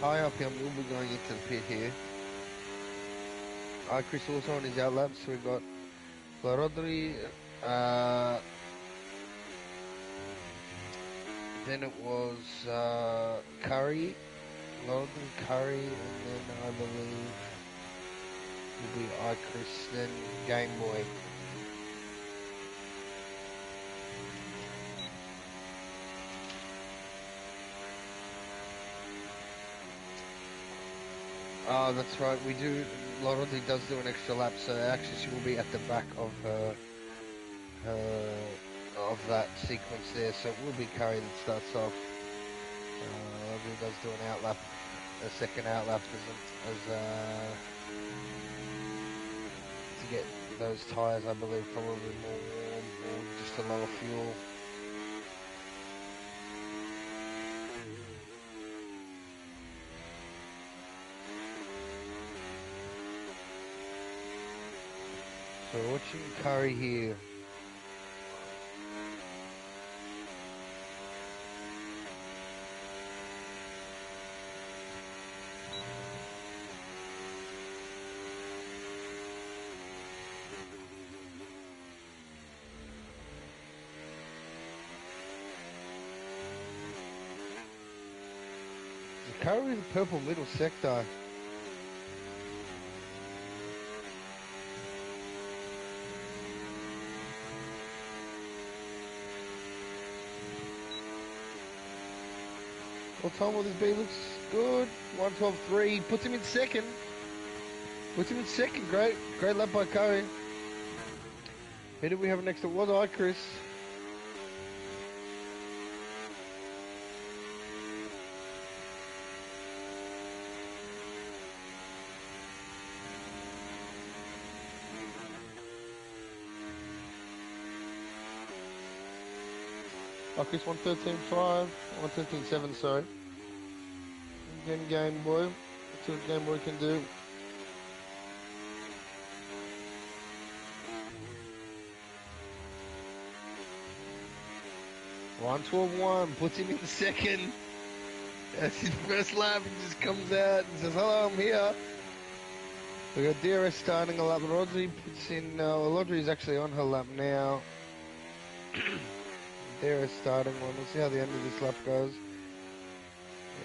high RPM will be going into the pit here. Chris also on his out lap, so we got Rodri, then it was Curry, Rodri, Curry, and then I believe will be Chris, then Game Boy. Oh, that's right. We do. Lorelei does do an extra lap, so actually she will be at the back of her of that sequence there. So it will be Curry that starts off. Lorelei does do an outlap, a second outlap as to get those tyres, I believe, probably more warm or just a lower fuel. So we're watching Curry here. Curry the purple middle sector. What time will this be? Looks good. 1:12.3. Puts him in second. Great lap by Curry. Who did we have next? It was Chris. Chris 1:13.5, 1:13.7, sorry. Again, Game Boy. Let's see what Game Boy can do. One 12.1, puts him in second. That's his first lap. He just comes out and says, "Hello, I'm here." We got DRS starting a lap. Rodri puts in. Rodri is actually on her lap now. DRS starting one. We'll see how the end of this lap goes.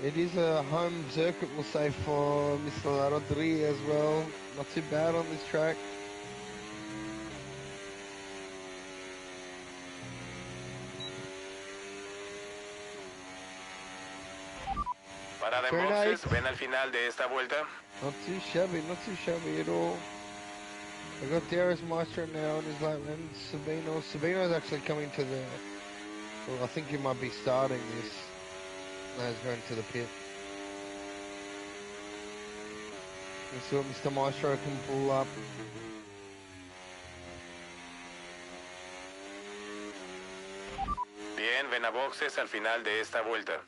It is a home circuit, we'll say, for Mr. Rodri as well. Not too bad on this track. Parada en boxes, ven al final de esta vuelta. Not too shabby at all. We got DRS Maestro now on his lap, and Sabino. Sabino's actually coming to the... Well, I think he might be starting this. Now he's going to the pit. Let's see what Mr. Maestro can pull up. Bien, ven a boxes al final de esta vuelta.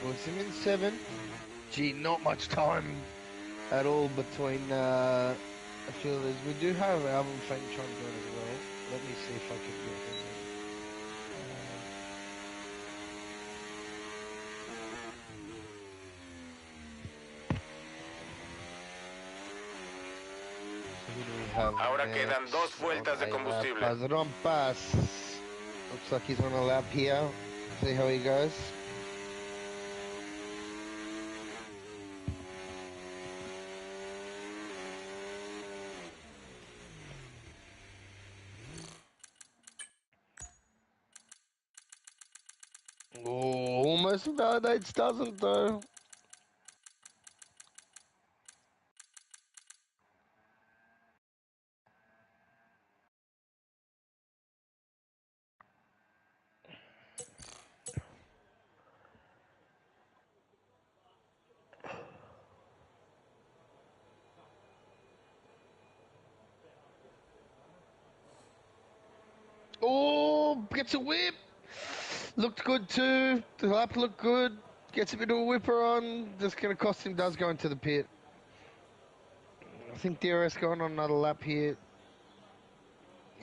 Puts him in 7. Gee, not much time at all between a few of these. We do have Alvin Fane trying to do it as well. Let me see if I can get him. Ahora quedan 2 vueltas de combustible. Padrón Paz. Looks like he's on a lap here. See how he goes. Oh, almost validates, doesn't though. Oh, gets a whip. Looked good too. The lap looked good. Gets a bit of a whipper on. Just going to cost him. Does go into the pit. I think DRS going on another lap here.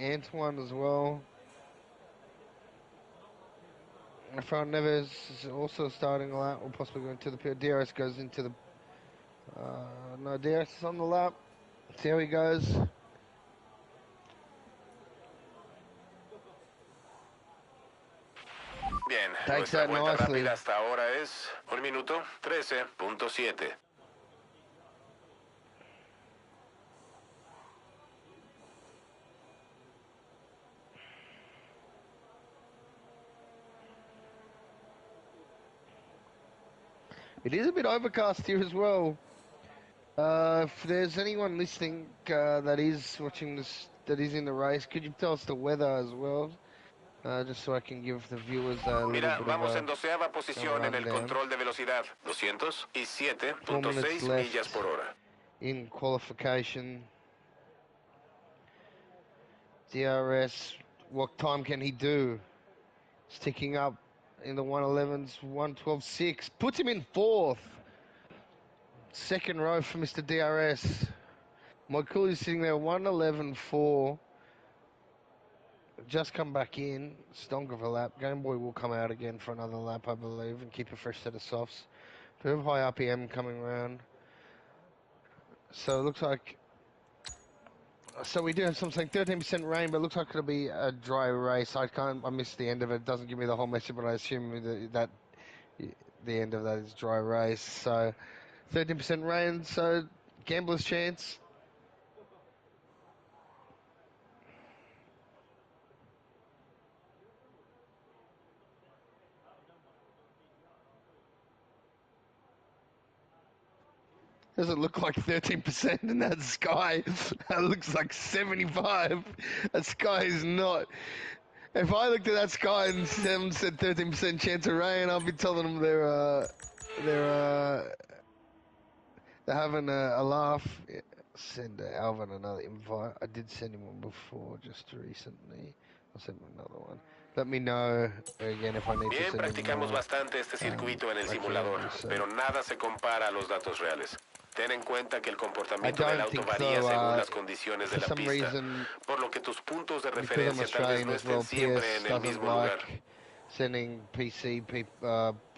Antoine as well. Front Neves is also starting a lap, or possibly going to the pit. DRS goes into the. No, DRS is on the lap. See how he goes. Bien, Takes nuestra that vuelta nicely. rápida hasta ahora es 1 minuto 13.7. It is a bit overcast here as well. If there's anyone listening that is watching this, that is in the race, could you tell us the weather as well? Just so I can give the viewers a little Mira, bit of vamos en a 12ª posición en el rundown. control de velocidad. 4 minutes 207.6 millas left por hora. in qualification. DRS, what time can he do? Sticking up in the 111s, 112.6. Puts him in fourth. Second row for Mr. DRS. Moikuli's sitting there, 111.4. Just come back in. Stonk of a lap. Game Boy will come out again for another lap, I believe, and keep a fresh set of softs. Bit of high RPM coming around. So it looks like. So we do have something 13% rain, but it looks like it'll be a dry race. I missed the end of it. It doesn't give me the whole message, but I assume that the end of that is dry race. So 13% rain. So gambler's chance. Doesn't look like 13% in that sky. That looks like 75. That sky is not. If I looked at that sky and someone said 13% chance of rain, I'll be telling them they're having a laugh. Yeah, send Alvin another invite. I did send him one before, just recently. I'll send him another one. Let me know again if I need to Bien, send him practicamos more. bastante este circuito en el I can simulador, do so. pero nada se compara a los datos reales. Ten en cuenta que el I comportamiento del don't auto think varía so. según las condiciones de For la some pista, reason, por lo que tus puntos de because I'm referencia tal vez Australian no as estén well, siempre PS en el doesn't mismo lugar. like sending PC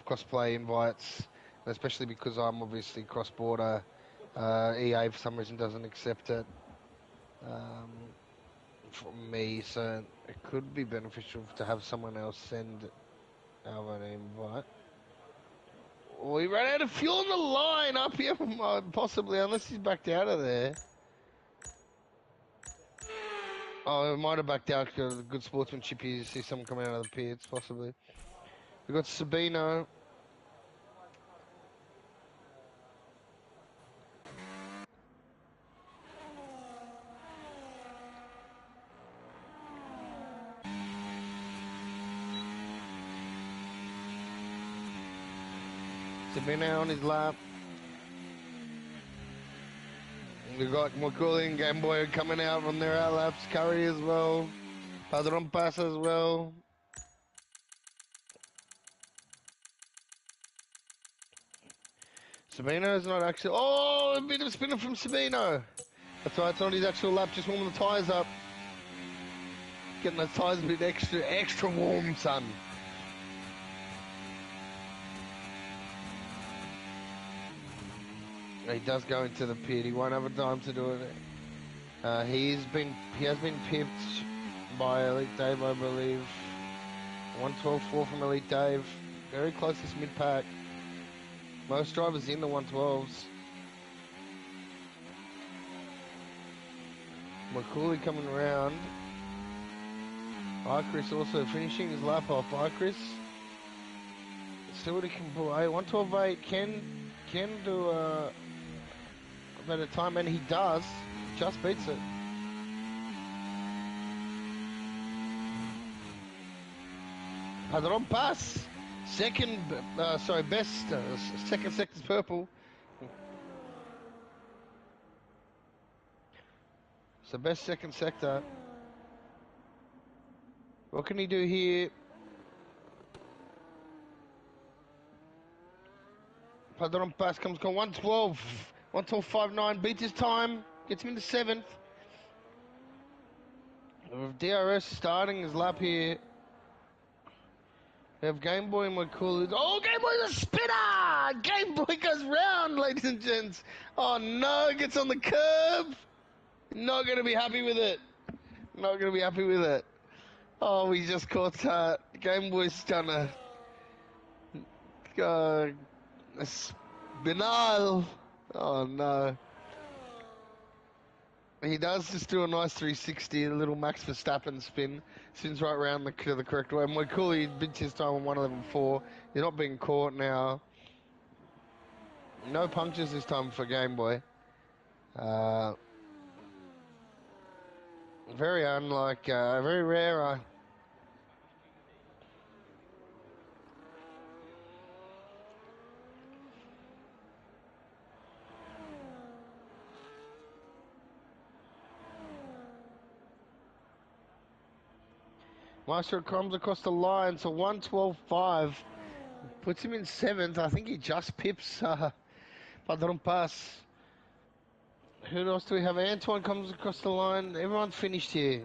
crossplay invites, especially because I'm obviously cross-border. EA for some reason doesn't accept it from me, so it could be beneficial to have someone else send Alvin an invite. We ran out of fuel on the line up here, possibly, unless he's backed out of there. Oh, it might have backed out because of good sportsmanship. You see someone coming out of the pits, possibly. We've got Sabino. Sabino on his lap. We've got McCauley and Game Boy coming out on their out laps. Curry as well. Padron Pass as well. Sabino's not actually. Oh, a bit of spinner from Sabino. That's right, it's not his actual lap, just warming the tyres up. Getting the tyres a bit extra warm, son. He does go into the pit. He won't have a time to do it. He has been pipped by Elite Dave, I believe. 112.4 from Elite Dave. Very close to mid-pack. Most drivers in the 112s. McCauley coming around. Chris also finishing his lap off. Chris. See what he can pull. 112.8 can do a better time, and he does. Just beats it. Padron Pass. Second, best. Second sector's purple. So best second sector. What can he do here? Padron Pass comes on 112. 112.59, beats his time. Gets him into 7th. With DRS starting his lap here. We have Game Boy and my cool. Oh, Game Boy's a spinner! Game Boy goes round, ladies and gents. Oh no, gets on the curb. Not going to be happy with it. Not going to be happy with it. Oh, we just caught Game Boy's done a spinal. Oh no. He does just do a nice 360, a little Max Verstappen spin. Spins right around the correct way. My coolie beats his time on 1:11.4. He's not being caught now. No punctures this time for Game Boy. Very unlike, very rare. Maestro comes across the line, so 1:12.5 puts him in 7th. I think he just pips Padron Pass. Who else do we have? Antoine comes across the line. Everyone's finished here.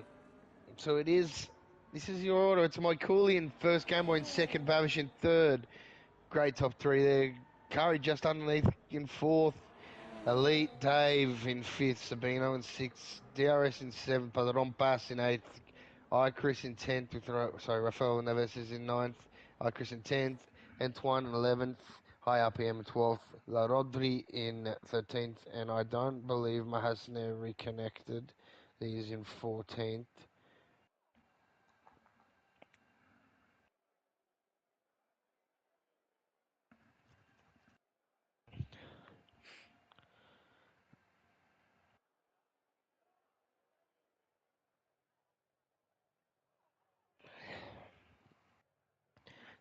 So it is. This is your order. It's Mike Cooley in first, Game Boy in second, Babish in third. Great top three there. Curry just underneath in fourth. Elite Dave in fifth, Sabino in sixth, DRS in seventh, Padron Pass in eighth, Chris in 10th, Rafael Neves is in 9th, Chris in 10th, Antoine in 11th, High RPM in 12th, La Rodri in 13th, and I don't believe Mahasne reconnected. He's in 14th.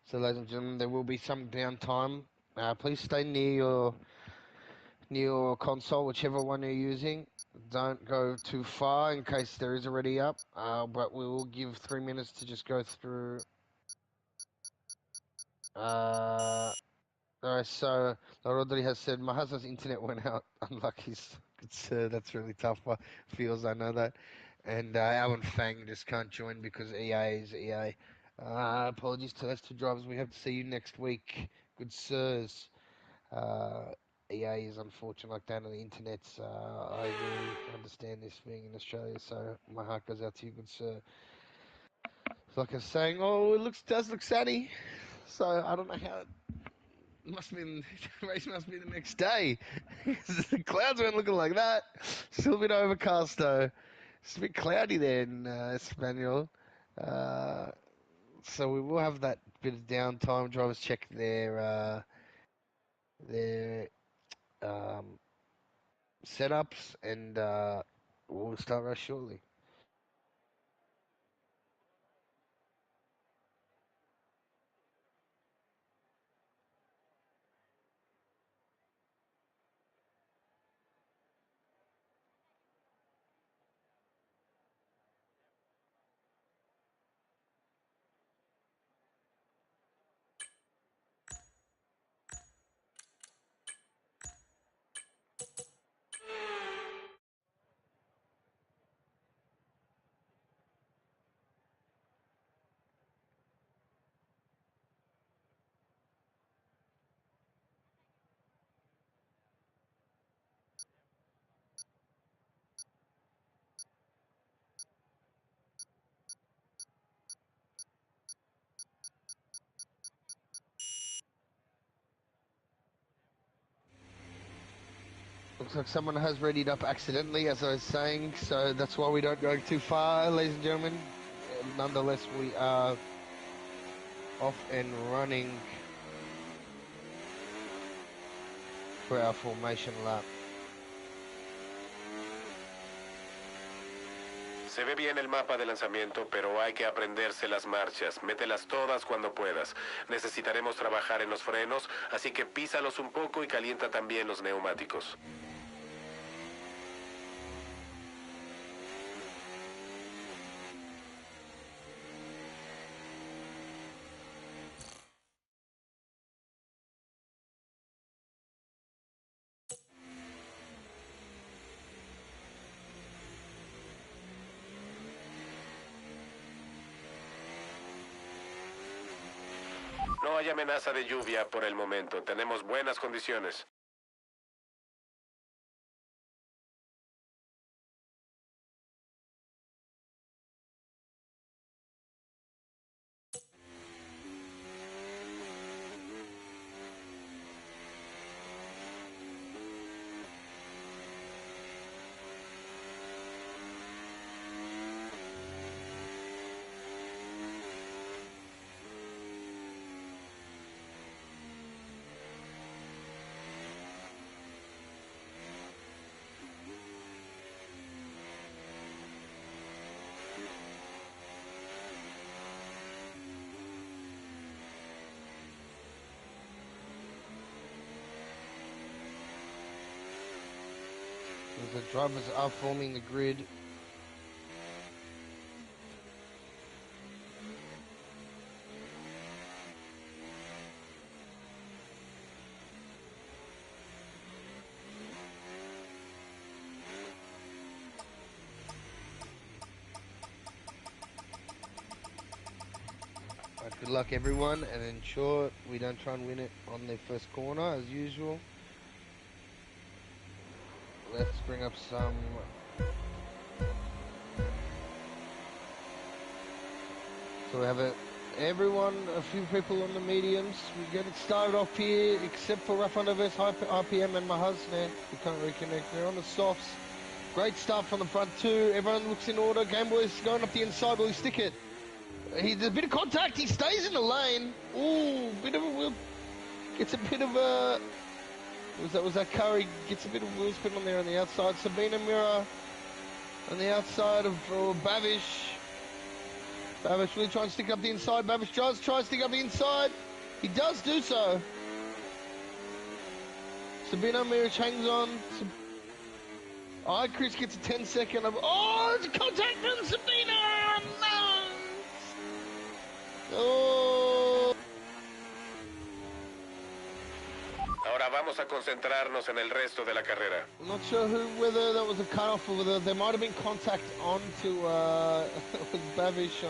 So, ladies and gentlemen, there will be some downtime. Please stay near your console, whichever one you're using. Don't go too far in case there is already up, but we will give 3 minutes to just go through. Alright, so Rodri has said, my husband's internet went out. Unlucky. That's really tough. Feels, I know that. And Alan Fang just can't join because EA is EA. Apologies to those two drivers. We have to see you next week. Good sirs. EA is unfortunate like that on the internet. I really understand this being in Australia, so my heart goes out to you, good sir. It's like I was saying, oh, it does look sunny. So I don't know how. It must be the race must be the next day. The clouds weren't looking like that. Still a bit overcast though. It's a bit cloudy there in Espanol. So we will have that bit of downtime. Drivers check their setups, and we'll start race shortly. Looks like someone has readied up accidentally, as I was saying, so that's why we don't go too far, ladies and gentlemen. Nonetheless, we are off and running for our formation lap. Se ve bien el mapa de lanzamiento, pero hay que aprenderse las marchas. Mételas todas cuando puedas. Necesitaremos trabajar en los frenos, así que písalos un poco y calienta también los neumáticos. hay amenaza de lluvia por el momento. Tenemos buenas condiciones. The drivers are forming the grid. Right, good luck everyone, and ensure we don't try and win it on the first corner as usual. Let's bring up some. So we have a few people on the mediums. We get it started off here, except for Rough Underverse, RPM, and my husband. We can't reconnect. They're on the softs. Great start from the front too. Everyone looks in order. Gameboy's going up the inside. Will he stick it? There's a bit of contact. He stays in the lane. Ooh, bit of a wheel. Gets a bit of a. Was that Curry? Gets a bit of wheel spin on there on the outside. Sabina Mirror on the outside of Bavish. Bavish really trying to stick up the inside. Bavish does try to stick up the inside. He does do so. Sabina Mirror hangs on. Chris gets a 10-second. Oh, it's a contact from Sabina. No. Oh. Ahora vamos a concentrarnos en el resto de la carrera. I'm not sure whether that was a cut-off or whether there might have been contact onto with Bavish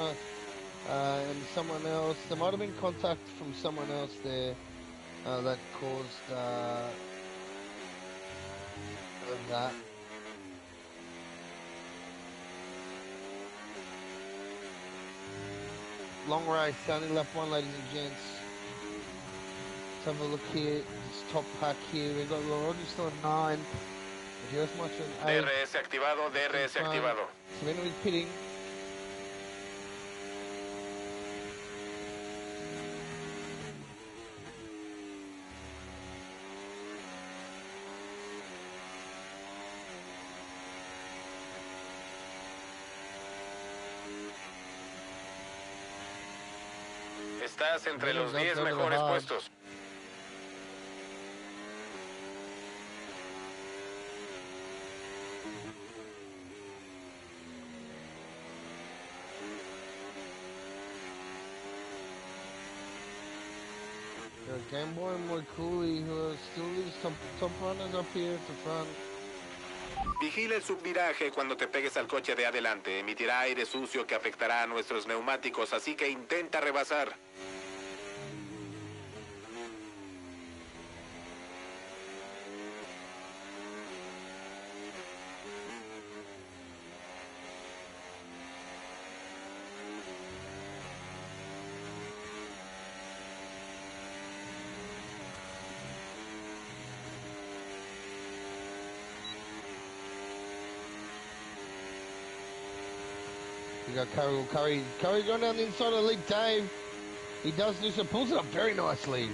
and someone else. There might have been contact from someone else there that caused that. Long race, only left one, ladies and gents. Let's have a look here. This top pack here. We've got Roger still at 9. Just much at 8. DRS activado, DRS activado. Savannah is pitting. Estás entre los 10 mejores puestos. Game Boy and Boy Cooley, who are still these top runners up here at the front. Vigila el subviraje cuando te pegues al coche de adelante. Emitirá aire sucio que afectará a nuestros neumáticos, así que intenta rebasar. We got Curry going down the inside of Elite Dave. He does do some, pulls it up very nicely.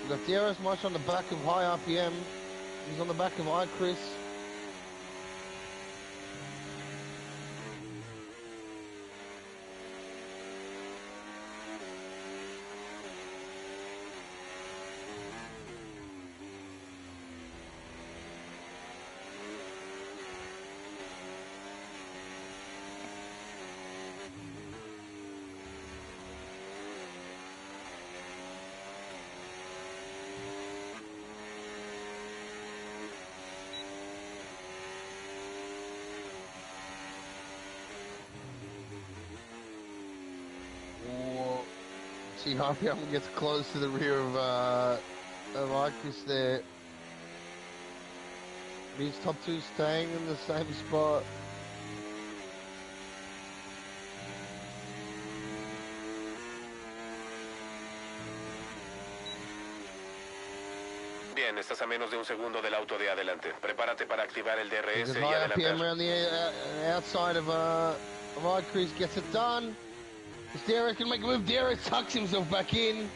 We got DRS Marsh on the back of high RPM. He's on the back of Chris. see RPM gets close to the rear of Icarus there. These top two staying in the same spot. Bien, estás a menos de un segundo del auto de adelante. Prepárate para activar el DRS y High RPM adelantar. around the outside of Icarus gets it done. DRS can make a move. DRS tucks himself back in.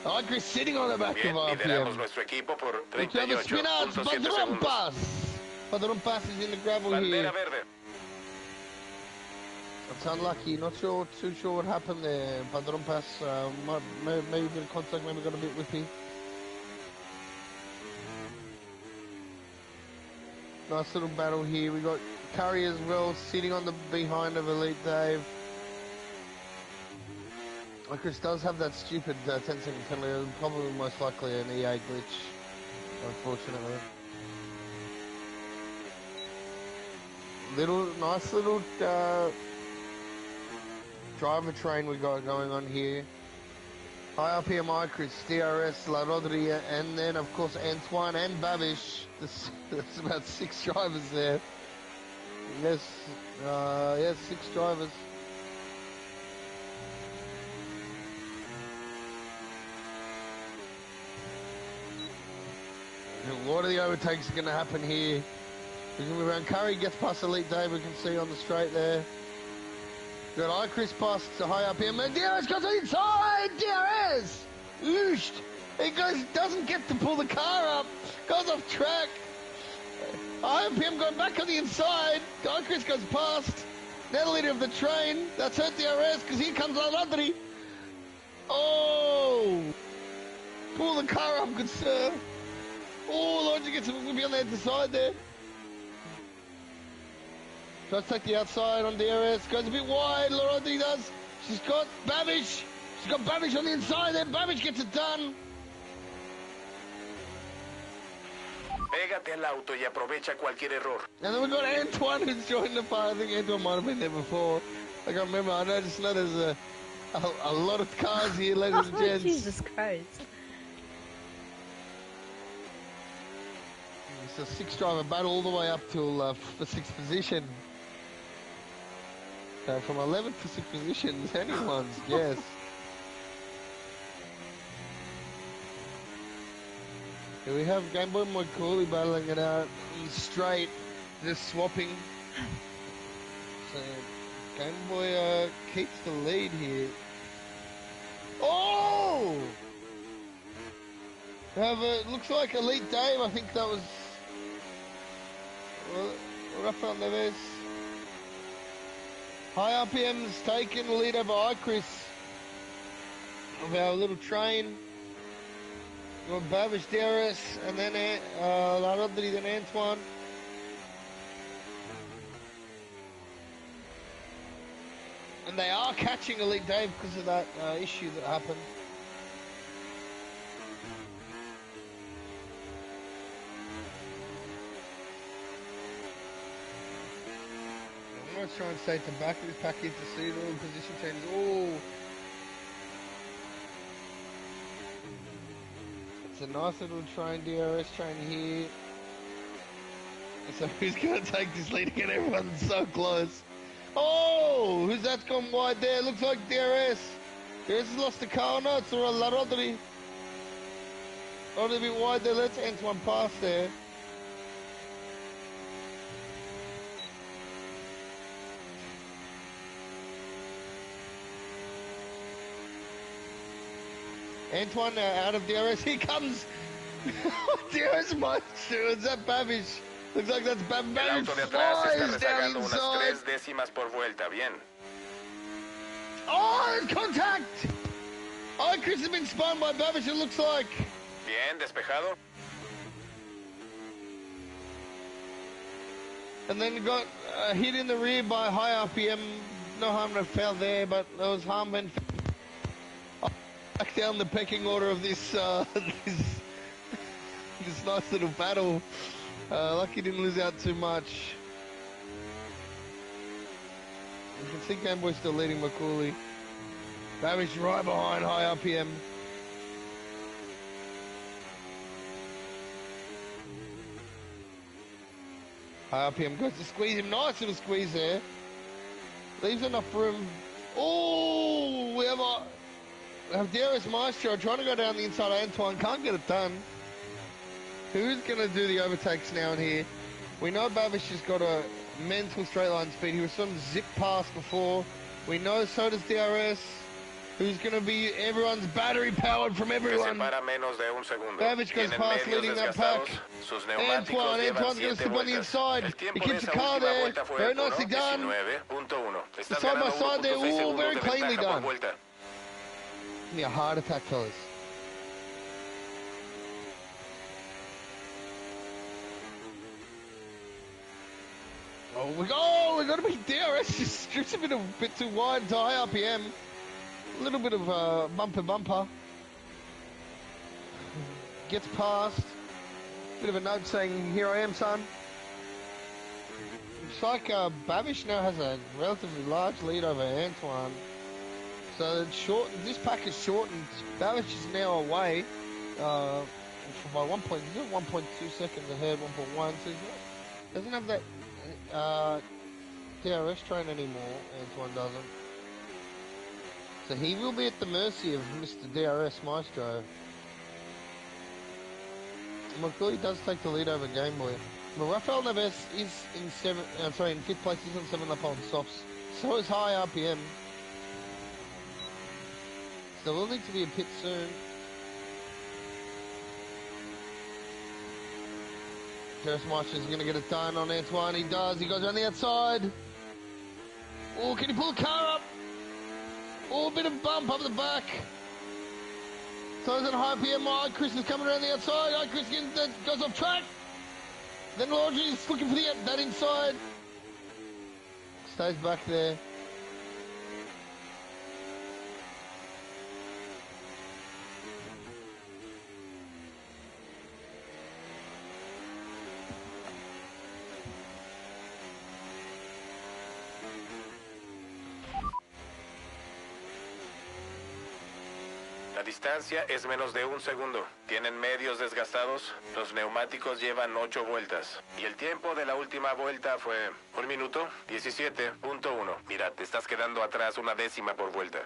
Icarus sitting on the back Bien, of lideramos RPM. nuestro equipo por We have a spin out. 38.7 segundos. Padron Pass is in the gravel here. Bandera verde. It's unlucky. Not too sure what happened there. Padron Pass, maybe a bit of contact, maybe got a bit whippy. Nice little battle here. We got Curry as well, sitting on the behind of Elite Dave. Chris does have that stupid 10-second penalty, probably most likely an EA glitch, unfortunately. Nice little driver train we got going on here. High RPM Icarus, DRS, La Rodri, and then of course Antoine and Babish. There's about 6 drivers there. Yes, 6 drivers. A lot of the overtakes are going to happen here. We're going to be around. Curry gets past Elite Dave, we can see on the straight there. Got Icarus past the high RPM, and DRS goes inside! DRS! Ooshed! He doesn't get to pull the car up, goes off track. RPM going back on the inside. Icarus goes past. Now the leader of the train. That's hurt DRS, because here comes Al-Adri. Oh! Pull the car up, good sir. Oh, Lord, you get some whippy on the other side there. Tries to take the outside on DRS. Goes a bit wide, Rodri does. She's got Babish. She's got Babish on the inside there. Babish gets it done. Pégate al auto y aprovecha cualquier error. And then we've got Antoine who's joined the fight. I think Antoine might have been there before. I can't remember. I just know there's a lot of cars here, ladies and gents. Jesus Christ. It's a 6-driver battle all the way up till the 6th position. From 11th to 6th position, anyone's guess. Here we have Game Boy and Cooley battling it out straight, just swapping. So Game Boy keeps the lead here. Oh! It looks like Elite Dave, I think that was Rafael Neves. High RPM's taken the lead over Icarus of our little train. We've got Babish, DRS, and then La Rodri, then Antoine. And they are catching Elite Dave because of that issue that happened. I'm going to try and stay to the back of this package to see the little position changes. Oh! It's a nice little train, DRS train here. So who's going to take this lead again? Everyone's so close. Oh! Who's that's gone wide there? Looks like DRS. DRS has lost the car. No, it's La Rodri. Rodri a bit wide there. Let's Antoine pass there. Antoine out of DRS. Here comes DRS Maestro. Is that Babish? Looks like that's Babish. El auto de atrás está Flies down rezagando unas inside. 3 décimas por vuelta. Bien. Oh, contact! Oh, Chris has been spun by Babish, it looks like. Bien, despejado. And then got hit in the rear by high RPM. No harm, no foul there, but there was harm when back down the pecking order of this this nice little battle. Lucky didn't lose out too much. You can see Game Boy still leading Macaulay. Babish right behind, high RPM. High RPM goes to squeeze him. Nice little squeeze there. Leaves enough room. Oh, we have DRS Maestro trying to go down the inside of Antoine. Can't get it done. Who's going to do the overtakes now in here? We know Babish has got a mental straight line speed. He was some zip pass before. We know so does DRS. Who's going to be everyone's battery powered from everyone? Babish goes past leading that pack. Antoine's going to slip on the inside. He keeps the car there. Very nicely done. The side by side there. Ooh, very cleanly done. Give me a heart attack, fellas. Oh, we got to be DRS. Just strips a bit too wide to high RPM. A little bit of bumper. Gets past. Bit of a note saying, "Here I am, son." Looks like Babish now has a relatively large lead over Antoine. So it's shortened. This pack is shortened. Babish is now away by 1.2 seconds ahead, 1.1. So he doesn't have that DRS train anymore. Antoine doesn't. So he will be at the mercy of Mr. DRS Maestro. McCoy does take the lead over Game Boy. But Rafael Neves is in fifth place. He's on 7 lap on softs. So is high RPM. So we'll need to be a pit soon. DRS Maestro is going to get it done on Antoine. He does. He goes around the outside. Oh, can he pull the car up? Oh, a bit of bump up the back. So is it high PM. Chris is coming around the outside. Chris goes off track. Then Audrey's looking for that inside. Stays back there. La distancia es menos de un segundo. ¿Tienen medios desgastados? Los neumáticos llevan 8 vueltas. Y el tiempo de la última vuelta fue 1 minuto 17.1. Mira, te estás quedando atrás 1 décima por vuelta.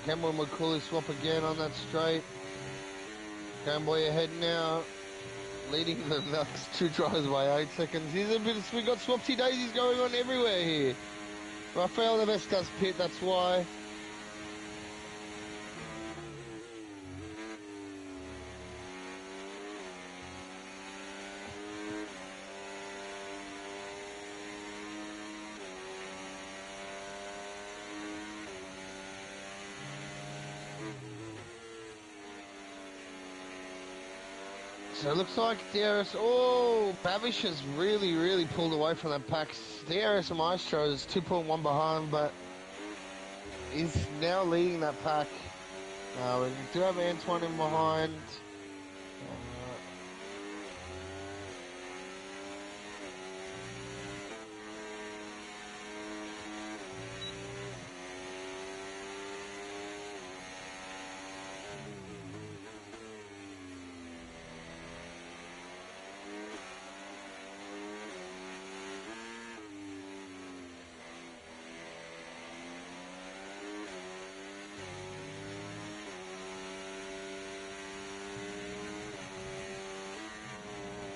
Cameron McCauley swap again on that straight. Gameboy ahead now. Leading the next 2 drivers by 8 seconds. We got swapsy daisies going on everywhere here. Rafael Neves does pit, that's why. So it looks like DRS, Babish has really pulled away from that pack. DRS Maestro is 2.1 behind, but is now leading that pack. We do have Antoine in behind.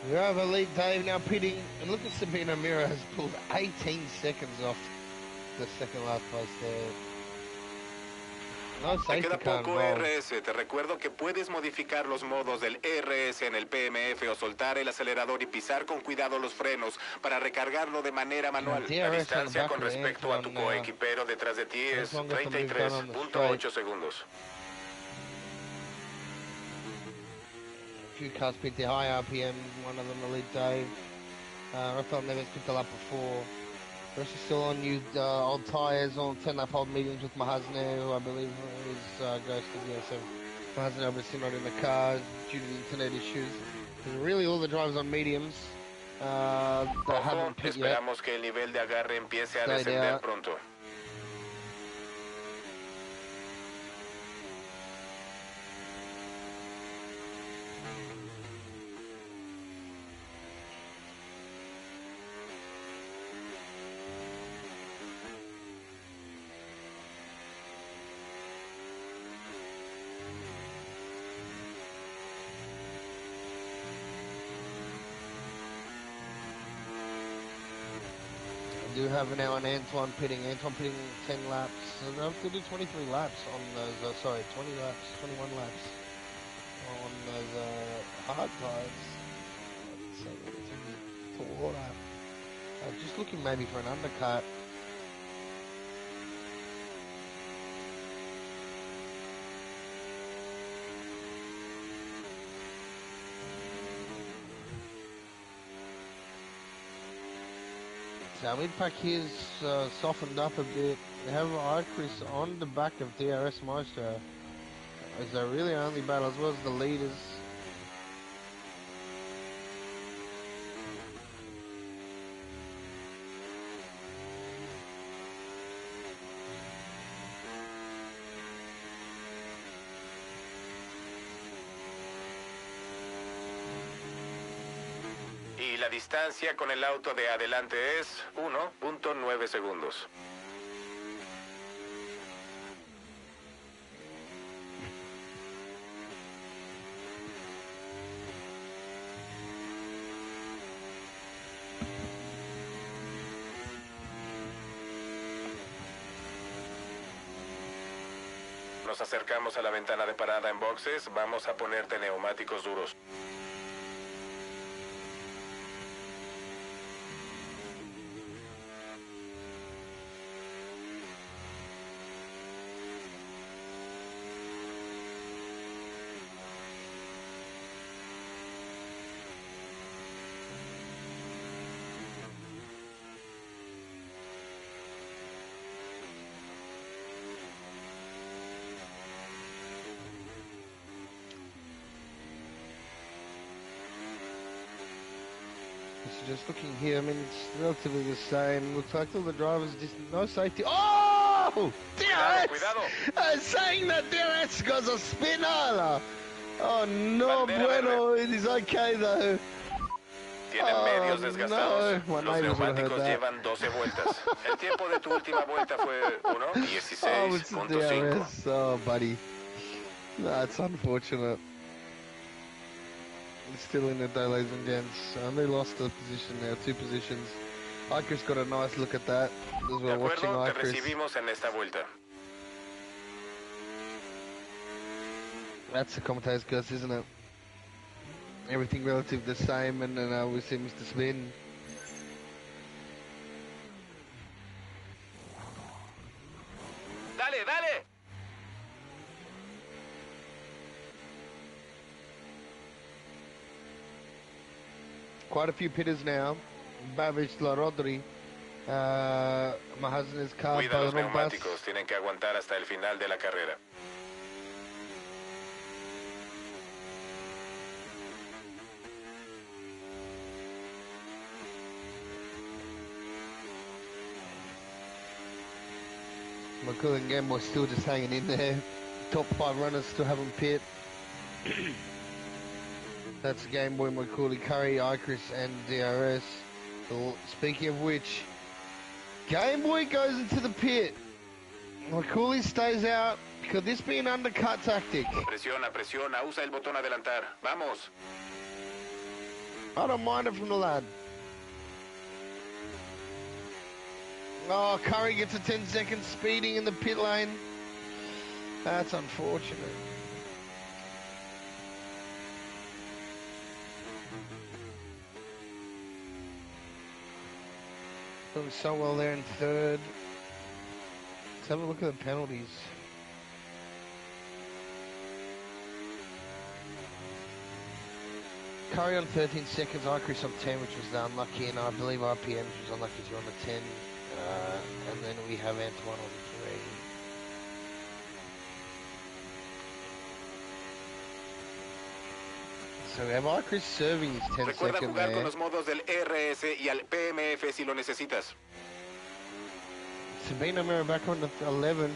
We have Elite Dave now pitting, and look at Sabino Mira has pulled 18 seconds off the second last place there. No Te safety queda car poco involved. RS. Te recuerdo que puedes modificar los modos del RS en el PMF o soltar el acelerador y pisar con cuidado los frenos para recargarlo de manera manual. La distancia con respecto a tu coequipero detrás de ti es 33.8 segundos. A few cars picked the high RPM, one of them Elite Dave. Rafael Neves picked the lap before. The rest is still on new old tyres, on 10 lap old mediums with Mahazne, who I believe is goes to the Hasn't obviously not in the car due to the internet issues. Because really all the drivers on mediums that Ojo, haven't pit yet. esperamos que el nivel de agarre empiece a Stayed descender out. pronto. I do have now an Antoine pitting 10 laps. So they have to do 23 laps on those, 20 laps, 21 laps on those hard tires. So to water. Just looking maybe for an undercut. So mid-pack here's softened up a bit. We have iChris on the back of DRS Maestro. As they really only battle as well as the leaders. Y la distancia con el auto de adelante es 1.9 segundos. Nos acercamos a la ventana de parada en boxes. Vamos a ponerte neumáticos duros. So just looking here, I mean, it's relatively the same. Looks like all the drivers just no safety. Oh! DRS! Cuidado. Saying that DRS got a spinner. Oh, no, Bandera bueno. It is okay, though. Tienen medios no. desgastados. My Los neighbors would have heard neumáticos that. llevan 12 vueltas. El tiempo de tu última vuelta fue Oh, it's the 1:16.5. DRS. Oh, buddy. That's unfortunate. It's still in the day, ladies and gents. They lost a position now, 2 positions. iChris got a nice look at that as De we're watching acuerdo, te iChris. recibimos en esta vuelta. That's the commentator's curse, isn't it? Everything relative the same, and then we see Mr. Spin. ¡Dale, dale! Quite a few pitters now. Babish, Rodri, Mahasen's car, Cuida los Bombas. neumáticos, tienen que aguantar hasta el final de la carrera. McCool and Gamboy still just hanging in there. Top 5 runners still haven't pit. That's Gameboy, McCooley, Curry, iChris, and DRS. So, speaking of which, Gameboy goes into the pit. McCooley stays out. Could this be an undercut tactic? Presiona, presiona, usa el botón adelantar. Vamos. I don't mind it from the lad. Oh, Curry gets a 10-second speeding in the pit lane. That's unfortunate. Doing so well there in 3rd. Let's have a look at the penalties. Curry on 13 seconds, iChris on 10, which was the unlucky, and I believe RPMs was unlucky too on the 10. And then we have Antoine on 3. So have I Chris serving his 10 Recuerda second jugar there. con los modos del RS y al PMF si lo necesitas. Sabino Mira back on the 11th.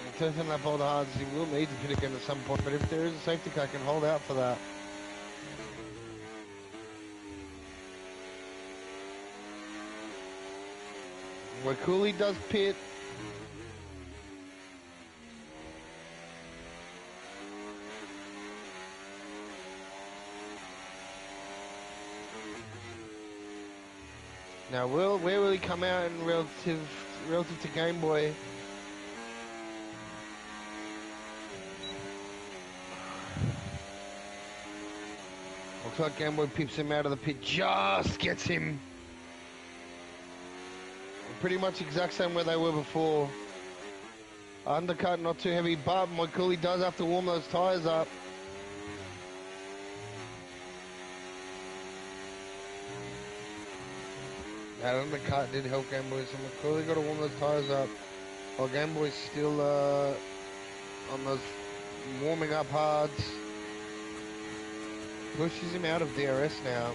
And turns in that ball the hard as he will need to pit again at some point, but if there is a safety car, can hold out for that. Where Cooley does pit. Now, where will he come out in relative to Game Boy? Looks like Game Boy pips him out of the pit, just gets him. Pretty much exact same where they were before. Undercut, not too heavy, but Moikuli does have to warm those tyres up. That undercut did help Game Boy, so McCooley got to warm those tyres up. While Game Boy's still on those warming up hards. Pushes him out of DRS now.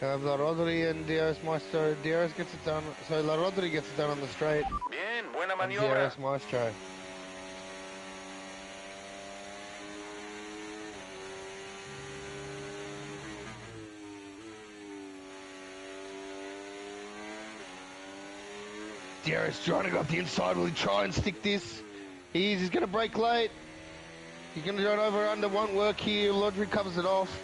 La Rodri and DRS Maestro. DRS gets it done. So La Rodri gets it done on the straight. Bien, buena And maniobra. DRS Maestro. DRS trying to go up the inside. Will he try and stick this? He's going to brake late. He's going to do it over under. Won't work here. Rodri covers it off.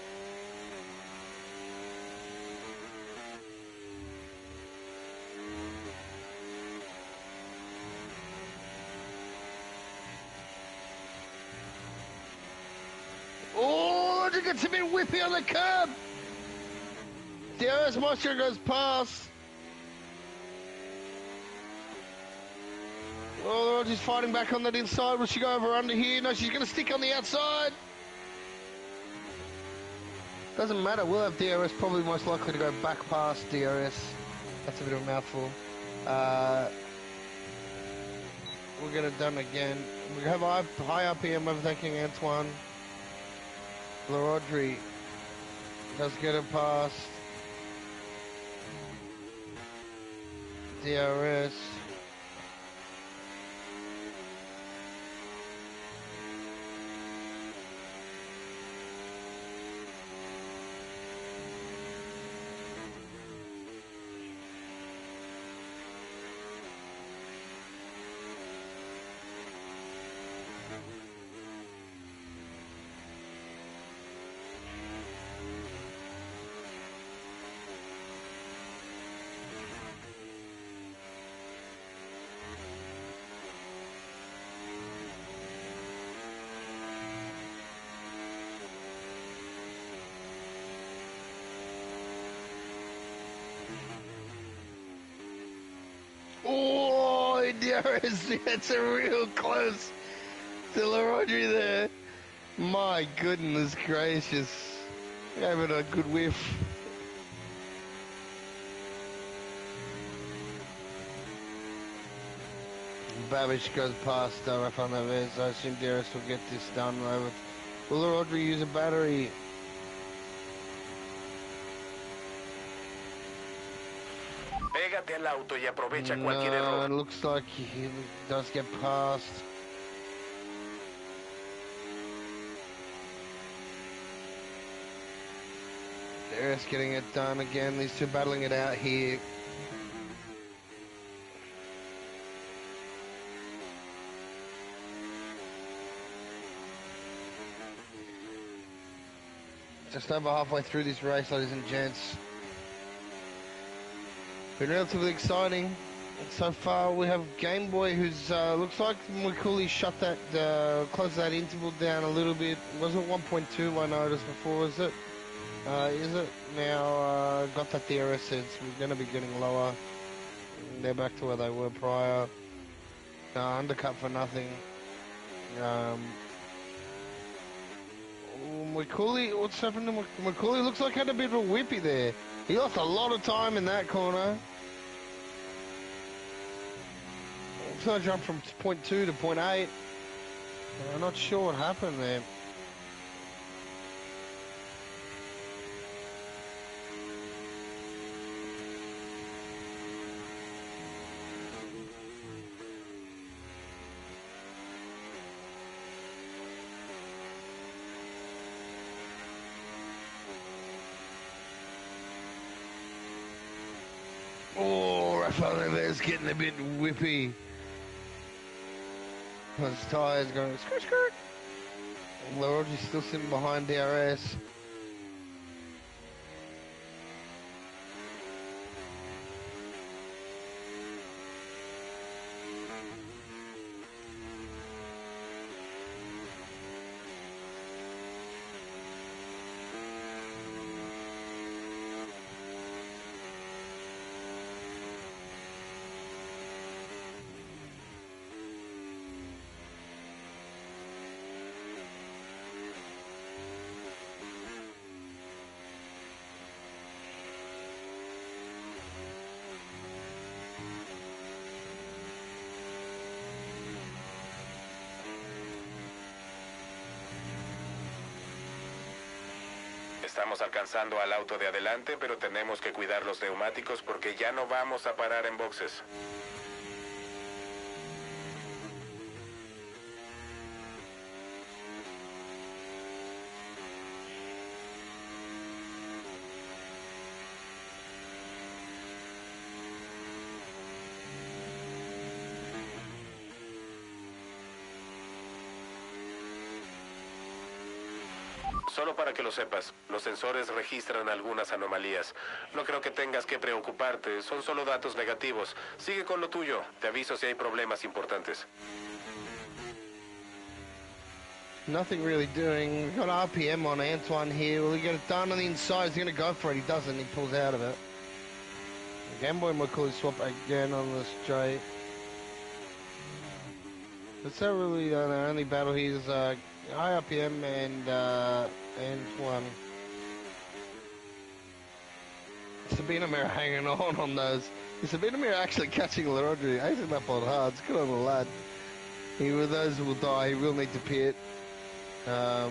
Oh, Rodri gets a bit whippy on the curb. DRS Maestro goes past. Oh, Rodri's fighting back on that inside. Will she go over under here? No, she's going to stick on the outside. Doesn't matter. We'll have DRS probably most likely to go back past DRS. That's a bit of a mouthful. We'll get it done again. We have high RPM overtaking Antoine. La Rodri does get it past DRS. Oh, DRS gets a real close to La Rodri there. My goodness gracious. Gave it a good whiff. Babish goes past Rafa Neves. I assume DRS will get this done over. Will La Rodri use a battery? Pégate al auto y aprovecha cualquier error. It looks like he does get past. DRS getting it done again. These two battling it out here. Just over halfway through this race, ladies and gents. Been relatively exciting. So far, we have Game Boy, who's looks like McCooley shut that, closed that interval down a little bit. Was it 1.2? I noticed before. Was it? Is it now? Got that DRS. It's going to be getting lower. They're back to where they were prior. Undercut for nothing. McCooley, what's happened to McCooley? Looks like had a bit of a whippy there. He lost a lot of time in that corner. So I jumped from 0.2 to 0.8. I'm not sure what happened there. Oh, Rafael Neves getting a bit whippy. His tyres going skirt skirt. Larogi's still sitting behind DRS. Estamos alcanzando al auto de adelante, pero tenemos que cuidar los neumáticos porque ya no vamos a parar en boxes. Solo para que lo sepas, los sensores registran algunas anomalías. No creo que tengas que preocuparte, son solo datos negativos. Sigue con lo tuyo, te aviso si hay problemas importantes. Nothing really doing. We've got RPM on Antoine here. Will he get it done on the inside? He's going to go for it. He doesn't. He pulls out of it. Again, boy, might call his swap again on the straight. That's not really the only battle here is high RPM and Antoine. Sabina Mira hanging on those. Is Sabina Mira actually catching Rodri? Acing up on hard. It's good on the lad. He, with those will die. He will need to pit. High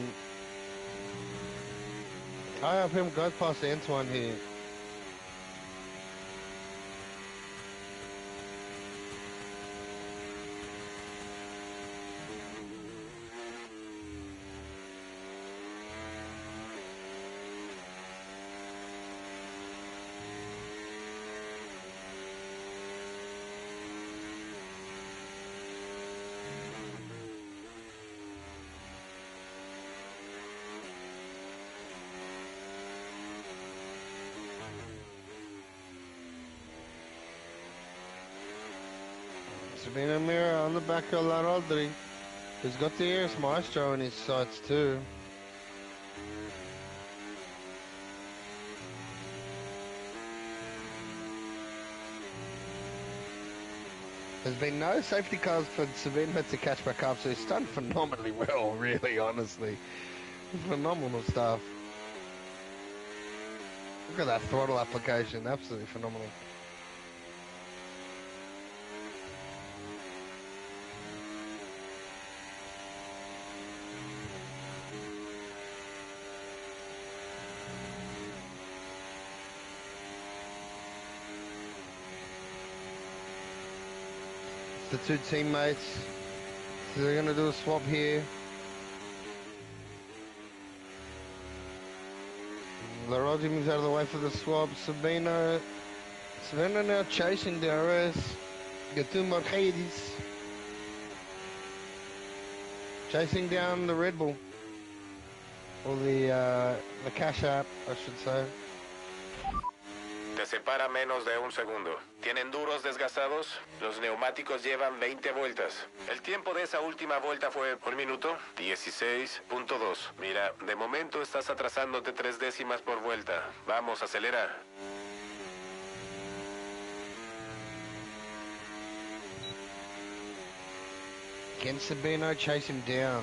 RPM goes past Antoine here. Sabina Mira on the back of Rodri. He's got the Eris Maestro in his sights too. There's been no safety cars for Sabina to catch back up, so he's done phenomenally well, really, honestly. Phenomenal stuff. Look at that throttle application, absolutely phenomenal. The two teammates, so they're going to do a swap here. Larogi moves out of the way for the swap. Sabina now chasing DRS. Got two Mercedes. Chasing down the Red Bull. Or the Cash App, I should say. Te separa menos de un segundo. ¿Tienen duros desgastados? Los neumáticos llevan 20 vueltas. El tiempo de esa última vuelta fue 1 minuto 16.2. Mira, de momento estás atrasándote 3 décimas por vuelta. Vamos, acelera. Can Sabino chase him down?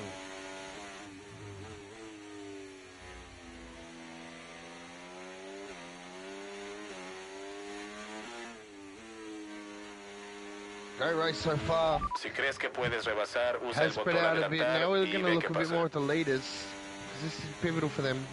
Great race so far. Si crees que puedes rebasar, usa el Has spread botón out a bit. Now we're adelantar y going to ve look qué a bit pasa. more at the leaders. This is pivotal for them.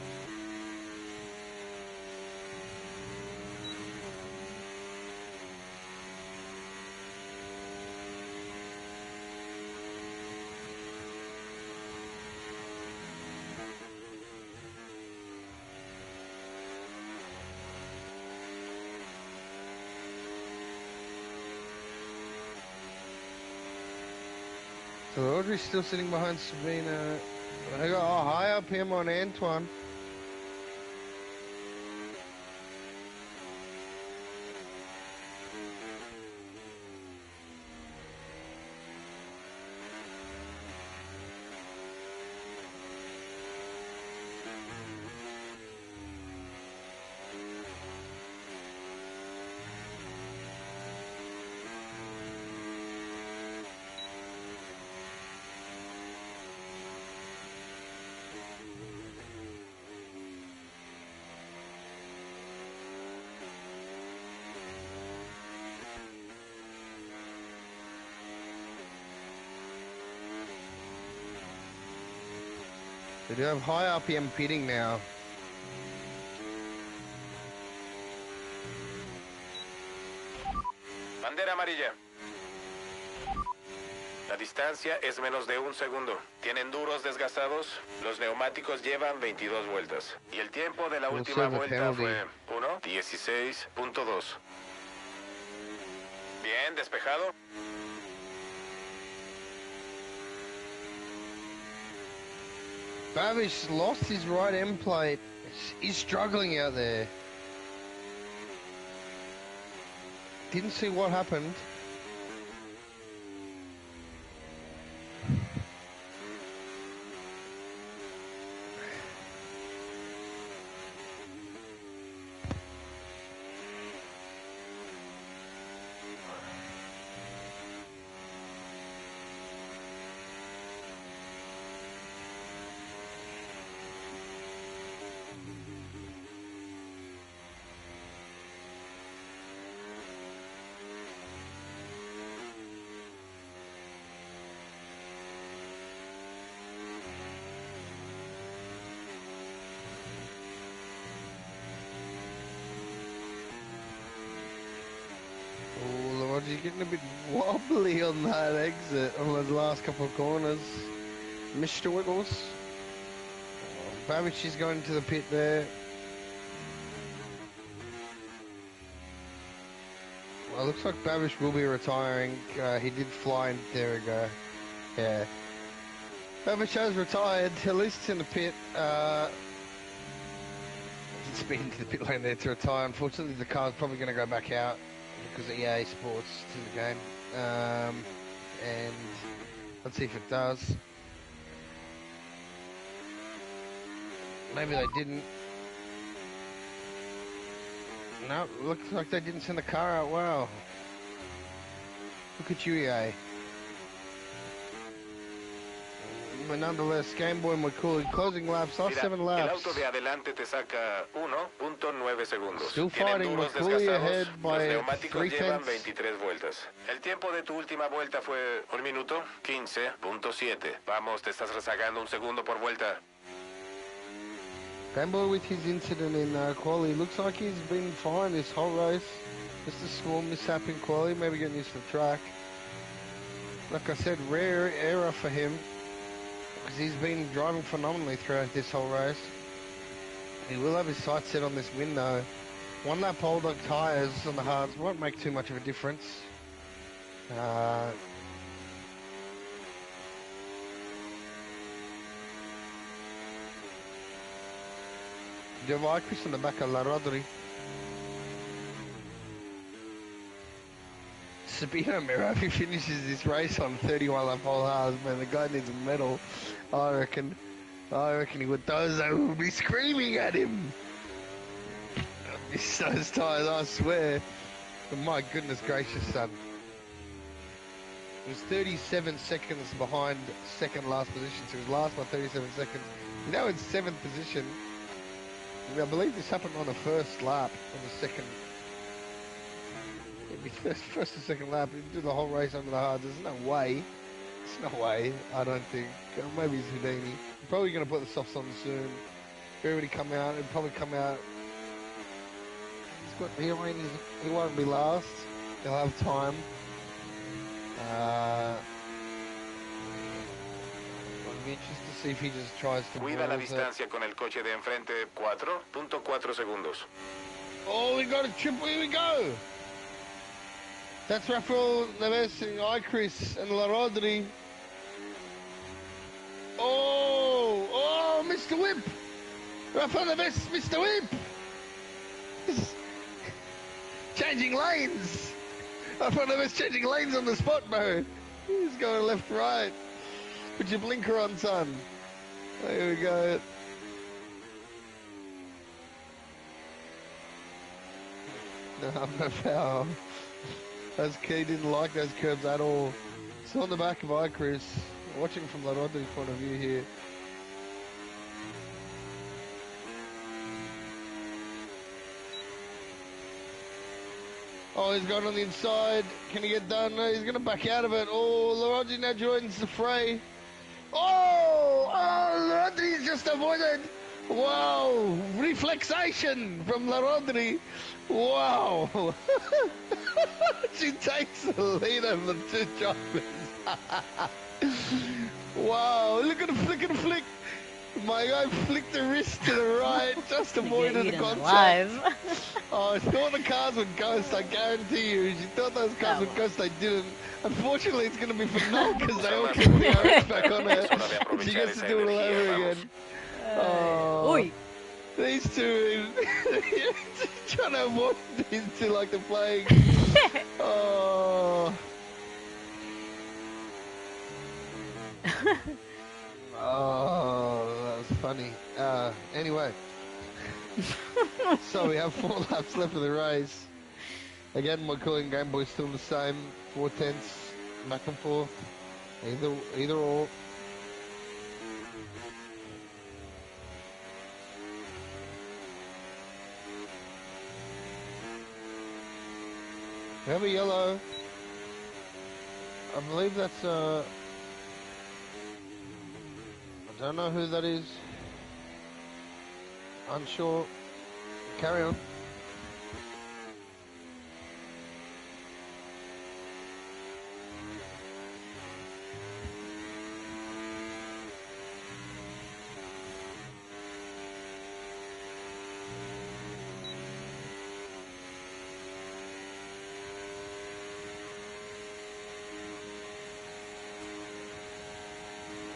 So Audrey's still sitting behind Sabina. I got high up him on Antoine. They do have high RPM pitting now. Bandera amarilla. La distancia es menos de un segundo. Tienen duros desgastados. Los neumáticos llevan 22 vueltas. Y el tiempo de la We'll última serve a vuelta penalty. fue 1:16.2. Bien, despejado. Babish lost his right end plate. He's struggling out there. Didn't see what happened. Oh, Lodge's getting a bit wobbly on that exit on those last couple of corners. Mr. Wiggles. Babish is going to the pit there. Well, looks like Babish will be retiring. He did fly in. There we go. Yeah. Babish has retired. At least it's in the pit. Speed into the pit lane there to retire. Unfortunately, the car's probably going to go back out because EA Sports to the game. And let's see if it does. Maybe they didn't. No, looks like they didn't send the car out. Wow. Look at you, EA. But nonetheless, Game Boy and McCooley closing laps, last Mira, 7 el laps. auto de adelante te saca 1.9 segundos. Still Tienen fighting, duros McCooley desgastados. ahead Los by neumáticos 3 llevan tenths. 23 vueltas. El tiempo de tu última vuelta fue 1:15.7. Vamos, te estás rezagando un segundo por vuelta. Game Boy with his incident in quali, looks like he's been fine this whole race. Just a small mishap in quali, maybe getting used to the track. Like I said, rare error for him. Because he's been driving phenomenally throughout this whole race. He will have his sights set on this win though. One lap hold on tyres on the hards won't make too much of a difference. Marcus on the back of La Rodri. Sabino Miro, if he finishes this race on 31 lap whole halves, man, the guy needs a medal. I reckon he would. Those will be screaming at him. Miss those tyres, I swear. But my goodness gracious, son. He was 37 seconds behind second last position, so he was last by 37 seconds. He's now in 7th position. I believe this happened on the first lap of the second He'd be first or second lap. He'd do the whole race under the hard. There's no way. There's no way. I don't think. Maybe it's Houdini. Probably going to put the softs on soon. Everybody come out. He'll probably come out. He won't be last. He'll have time. I'll be interested to see if he just tries to. Cuida la distancia con el coche de enfrente. 4.4 segundos. Oh, we got a triple. Here we go. That's Rafael Neves and Ichris and Larodri. Oh, Mr. Whip. Rafael Neves, Mr. Whip. Changing lanes. Rafael Neves changing lanes on the spot mode. He's going left, right. Put your blinker on, son. There we go. No, no foul. He didn't like those curbs at all. Still on the back of Ichris. Watching from Larodri's point of view here. Oh, he's gone on the inside. Can he get done? No, he's going to back out of it. Oh, Larodri now joins the fray. Oh, Larodri's just avoided. Wow, reflexation from Larodri. Wow. She takes the lead over the two drivers. Wow, look at the flick. My guy flicked the wrist to the right, just avoided the contact. Oh, she thought the cars would ghost, I guarantee you. She thought those cars would ghost, they didn't. Unfortunately, it's going to be for Noel because they all keep the RS back on her. And she gets to do it all over again. Oh, these two, trying to avoid these two like the plague. Oh. Oh, that was funny. Anyway. So we have 4 laps left of the race. Again, my cooling Game Boy's still the same. 4/10 back and forth. Either or. We have a yellow. I believe that's I don't know who that is. Unsure. Carry on.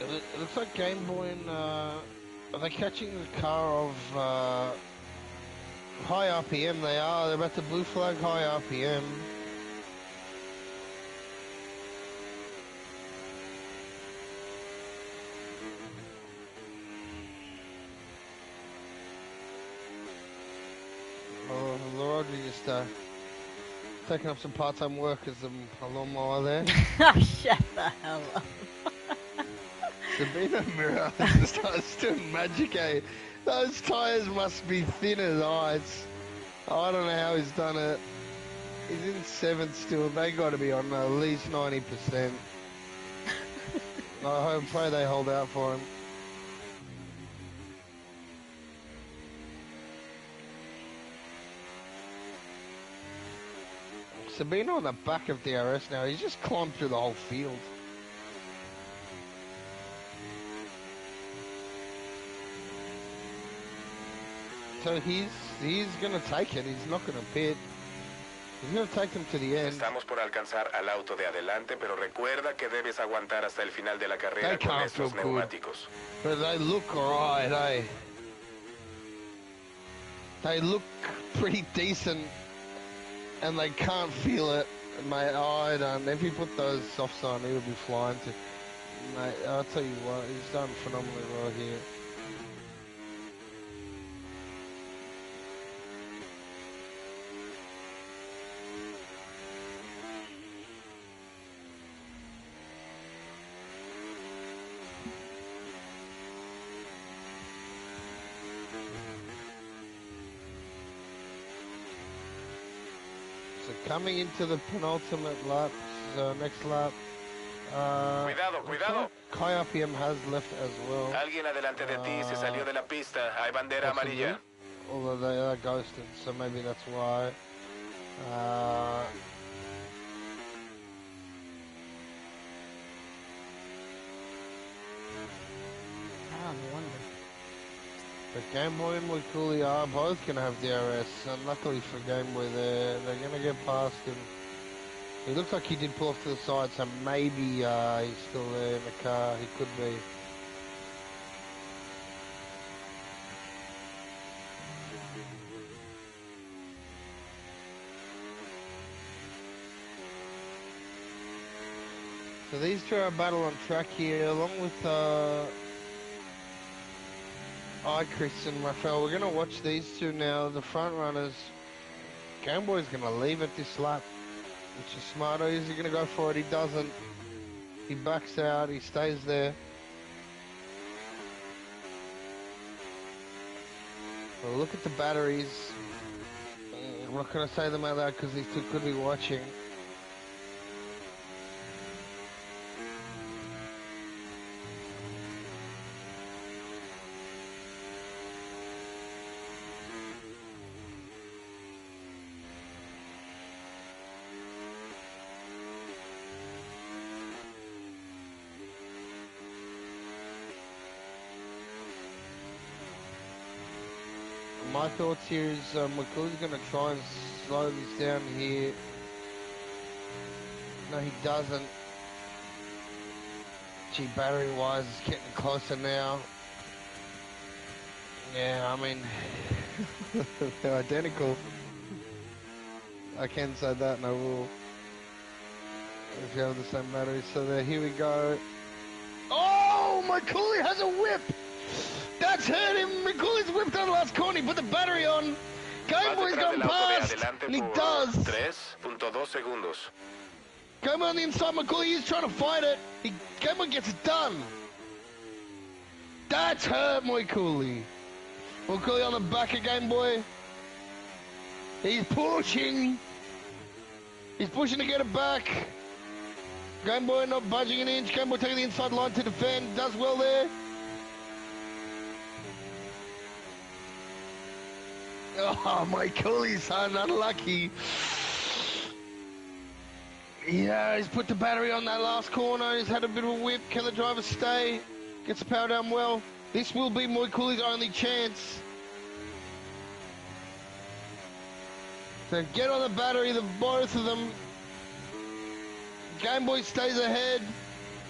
It looks like Game Boy and are they catching the car of high RPM? They are. They're about to blue flag high RPM. Oh, Larodri just taking up some part-time work as a lawnmower there. Shut the hell up. Sabino Mirror starts doing magic, eh? Those tyres must be thin as ice. I don't know how he's done it. He's in 7th still. They got to be on at least 90%. I pray they hold out for him. Sabino on the back of DRS now. He's just climbed through the whole field. So he's going to take it. He's not going to pit. He's going to take them to the end. Estamos por alcanzar al auto de adelante, pero recuerda que debes aguantar hasta el final de la carrera con estos neumáticos. But they look alright, eh? They look pretty decent, and they can't feel it. Mate, I don't. If he put those softs on, he would be flying to. Mate, I'll tell you what, he's done phenomenally well here. coming into the penultimate lap, so next lap. Cuidado, cuidado. High RPM has left as well. Alguien adelante de ti se salió de la pista. Hay bandera amarilla. Although they are ghosted, so maybe that's why. No wonder. But Game Boy and Wikuli are both going to have DRS, and luckily for Game Boy they're going to get past him. He looks like he did pull off to the side, so maybe he's still there in the car. He could be. So these two are a battle on track here, along with Chris and Raphael. We're going to watch these two now, the front runners. Game Boy's going to leave at this lap, which is smart. Is he going to go for it? He doesn't. He backs out. He stays there. Well, look at the batteries. I'm not going to say them out loud because these two could be watching. My thoughts here is McCool's going to try and slow this down here. No, he doesn't. Gee, battery-wise, it's getting closer now. Yeah, I mean, they're identical. I can say that, and I will. If you have the same batteries. So there, here we go. Oh, McCool has a whip! That's hurt him. McCool's whipped on the last corner. He put the battery on. Game Boy's gone past. And he does. 3.2 segundos. Game Boy on the inside. McCool is trying to fight it. Game Boy gets it done. That's hurt McCool. McCool on the back of Game Boy. He's pushing. He's pushing to get it back. Game Boy not budging an inch. Game Boy taking the inside line to defend. Does well there. Oh, my Cooley's son, unlucky. Yeah, he's put the battery on that last corner. He's had a bit of a whip. Can the driver stay? Gets the power down well. This will be Moy Cooley's only chance. So get on the battery, the both of them. Game Boy stays ahead.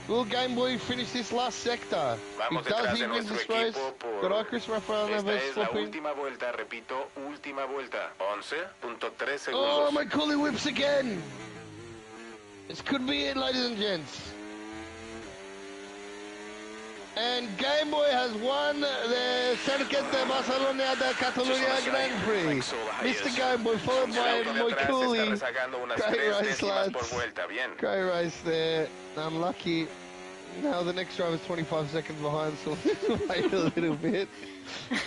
Will Game Boy finish this last sector? If does, he wins this race. Got Chris Raphael never swapping. Última vuelta. 11.3 segundos. Oh, my Cooley whips again. This could be it, ladies and gents. And Game Boy has won the Circuit de Barcelona de Catalunya Grand Prix. Mr. Game Boy, followed by Moy Cooley. Great race, lads. Great race there. Unlucky. Now the next driver's 25 seconds behind, so we'll wait a little bit.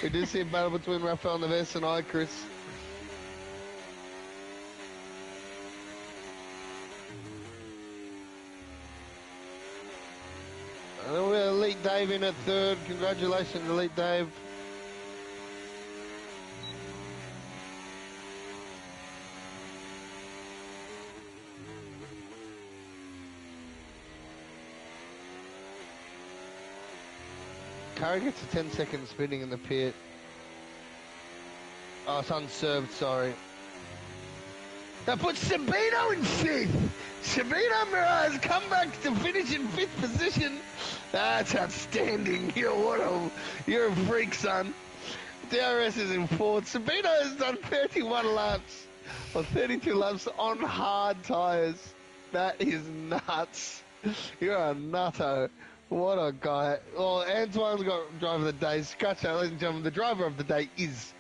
We do see a battle between Rafael Neves and Chris. And then we have Elite Dave in at third. Congratulations, Elite Dave. Curry gets a 10-second spinning in the pit. Oh, it's unserved, sorry. That puts Sabino in fifth. Sabino Mirage come back to finish in fifth position. That's outstanding. You're a freak, son. DRS is in fourth. Sabino has done 31 laps, or 32 laps on hard tyres. That is nuts. You're a nutto. What a guy. Well, Antoine's got driver of the day. Scratch that, ladies and gentlemen. The driver of the day is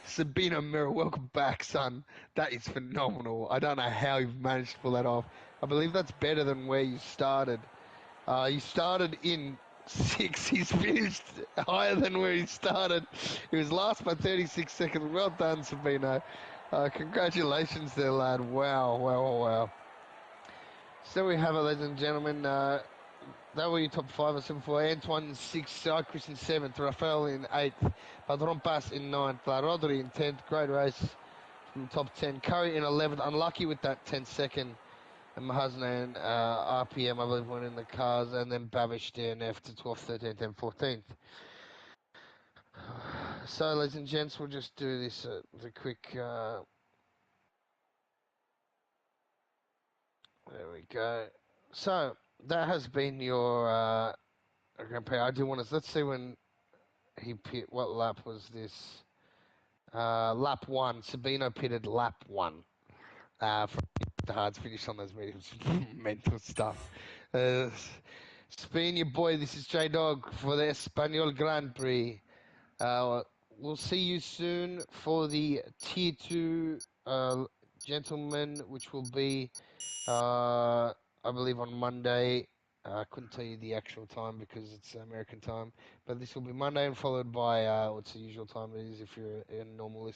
Sabino Mirror. Welcome back, son. That is phenomenal. I don't know how you've managed to pull that off. I believe that's better than where you started. You started in 6. He's finished higher than where he started. He was last by 36 seconds. Well done, Sabino. Congratulations there, lad. Wow, wow, wow, wow. So we have it, ladies and gentlemen. That were your top 5 and 7 for Antoine in 6th, Chris in 7th, Rafael in 8th, Padron Pass in 9th, Rodri in 10th. Great race from top 10. Curry in 11th, unlucky with that 10-second. And Mahaznan, RPM, I believe, went in the cars, and then Babish DNF to 12th, 13th, and 14th. So, ladies and gents, we'll just do this as a quick. There we go. So that has been your Grand Prix. I do want to. Let's see when he pit. What lap was this? Lap 1. Sabino pitted lap 1. From the hard finish on those mediums. Mental stuff. Spin your boy. This is J Dog for the Espanol Grand Prix. We'll see you soon for the Tier 2 gentlemen, which will be, I believe, on Monday. I couldn't tell you the actual time because it's American time, but this will be Monday and followed by what's the usual time it is if you're a normal listener.